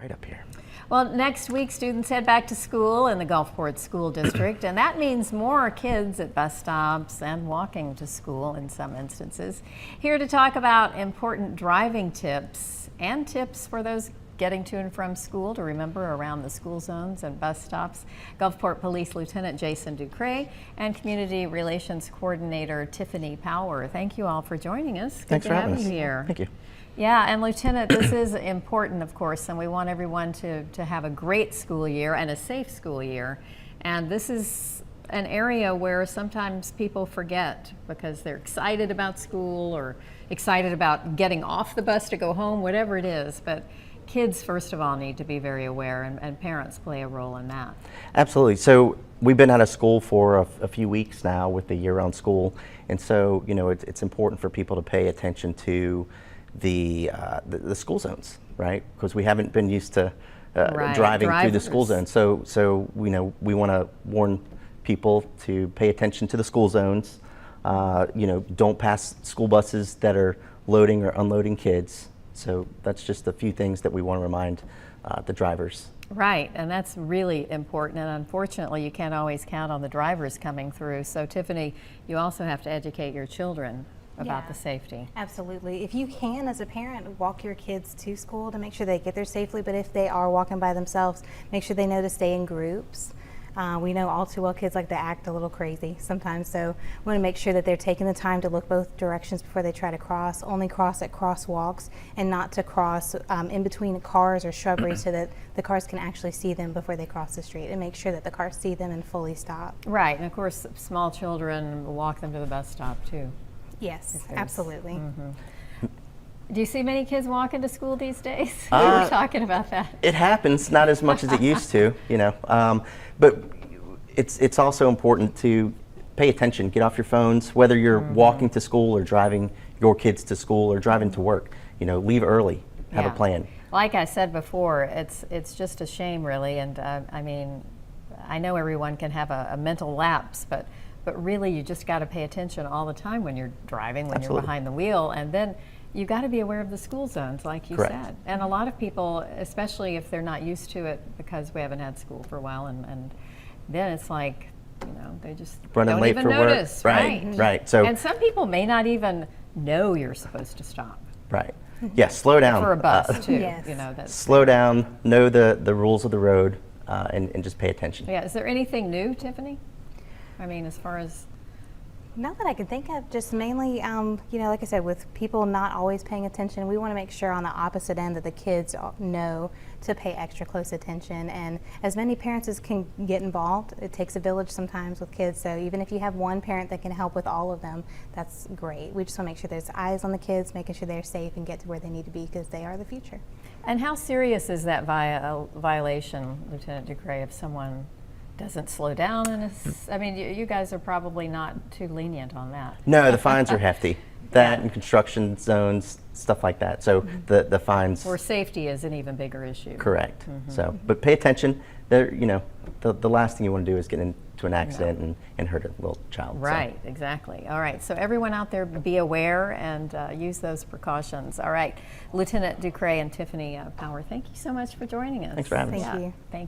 right up here. Well, next week students head back to school in the Gulfport School District, and that means more kids at bus stops and walking to school in some instances. Here to talk about important driving tips and tips for those getting to and from school to remember around the school zones and bus stops, Gulfport Police Lieutenant Jason Ducray and Community Relations Coordinator Tiffany Power. Thank you all for joining us. Thanks for having us. Good to have you here. Thank you. Yeah, and Lieutenant, this is important, of course, and we want everyone to have a great school year and a safe school year. And this is an area where sometimes people forget because they're excited about school or excited about getting off the bus to go home, whatever it is. But kids, first of all, need to be very aware, and parents play a role in that. Absolutely. So we've been out of school for a few weeks now with the year-round school, and so it's important for people to pay attention to the school zones, right? Because we haven't been used to driving through the school zone. So we want to warn people to pay attention to the school zones. Don't pass school buses that are loading or unloading kids. So that's just a few things that we want to remind the drivers. Right, and that's really important, and unfortunately you can't always count on the drivers coming through. So Tiffany, you also have to educate your children about the safety. Absolutely. If you can, as a parent, walk your kids to school to make sure they get there safely, but if they are walking by themselves, make sure they know to stay in groups. We know all too well kids like to act a little crazy sometimes, so we want to make sure that they're taking the time to look both directions before they try to cross, only cross at crosswalks, and not to cross in between cars or shrubbery so that the cars can actually see them before they cross the street, and make sure that the cars see them and fully stop. Right, and of course small children, walk them to the bus stop too. Yes, absolutely. Mm-hmm. Do you see many kids walking to school these days? We were talking about that. It happens, not as much as it used to, but it's also important to pay attention, get off your phones, whether you're walking to school or driving your kids to school or driving to work. Leave early, have a plan. Like I said before, it's just a shame, really, and I mean, I know everyone can have a mental lapse, but really you just got to pay attention all the time when you're driving, when you're behind the wheel, and then you got to be aware of the school zones, like you said. And a lot of people, especially if they're not used to it because we haven't had school for a while, and then it's like, they just don't even notice. Right. So, and some people may not even know you're supposed to stop. Right. Yeah, slow down. For a bus too. Yes. Slow down, know the rules of the road, and just pay attention. Yeah. Is there anything new, Tiffany? I mean, as far as... Not that I can think of, just mainly, like I said, with people not always paying attention, we want to make sure on the opposite end that the kids know to pay extra close attention. And as many parents as can get involved, it takes a village sometimes with kids. So even if you have one parent that can help with all of them, that's great. We just want to make sure there's eyes on the kids, making sure they're safe and get to where they need to be because they are the future. And how serious is that violation, Lieutenant Ducray, if someone doesn't slow down? And I mean, you guys are probably not too lenient on that. No, the fines are hefty. That and construction zones, stuff like that. So the fines. Or safety is an even bigger issue. Correct. So, but pay attention. There, the last thing you want to do is get into an accident and hurt a little child. Right. So. Exactly. All right. So everyone out there, be aware and use those precautions. All right, Lieutenant Ducray and Tiffany Power, thank you so much for joining us. Thanks for having us. Thank you. Thank you.